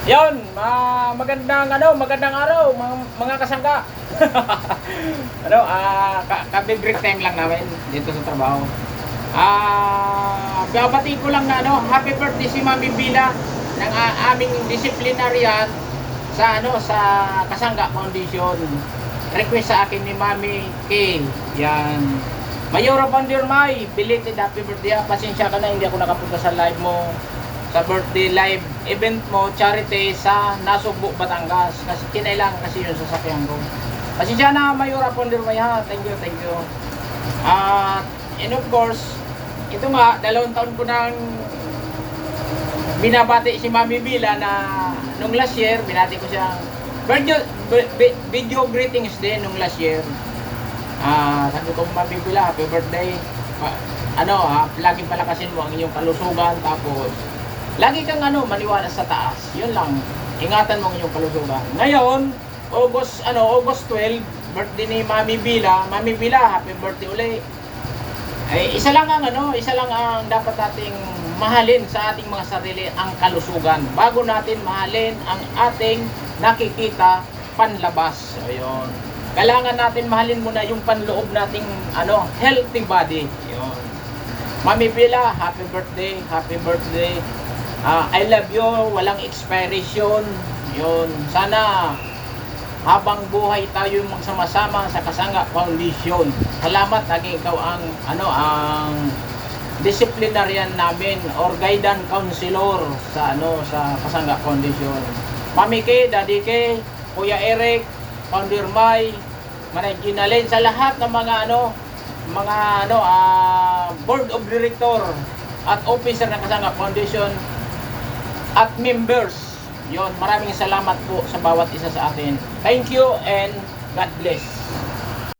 Yon, magandang araw mga kasangga. Break time lang namin dito sa trabaho. Babati ko lang na happy birthday si Mami Bila ng aming disciplinarian sa Kasangga Foundation. Request sa akin ni Mami K. Yan. Mayora Pandirmay, belated happy birthday. Pasensya ka na, hindi ako nakapunta sa live mo. Sa birthday live event mo, charity sa Nasugbo, Batangas. Kasi kinailangan kasi yun sa sakyan ko. Kasi dyan na Mayora Pondermay ha. Thank you. And of course, ito nga, 2 taon ko nang binabati si Mami Bila na nung last year, binati ko siya video greetings din nung last year. Sabi ko, Mami Bila, happy birthday. Lagi palakasin mo ang inyong kalusugan, tapos lagi kang maniwala sa taas. Yun lang. Ingatan mo ang iyong kalusugan. Ngayon, August 12, birthday ni Mami Bila. Mami Bila, happy birthday uli. Ay, isa lang ang dapat nating mahalin sa ating mga sarili, ang kalusugan. Bago natin mahalin ang ating nakikita panlabas. Ayun. Kailangan natin mahalin muna yung panloob nating healthy body. Ayun. Mami Bila, happy birthday. I love you, walang expiration. Yun. Sana habang buhay tayo magsama-sama sa Kasangga Foundation. Salamat, lagi ikaw ang disciplinarian namin or guidance counselor sa Kasangga Foundation. Mami K, Daddy K, Kuya Eric, Founder Mai, Manay Ginalin, sa lahat ng board of director at officer ng Kasangga Foundation at members. Yon, maraming salamat po sa bawat isa sa atin. Thank you and God bless.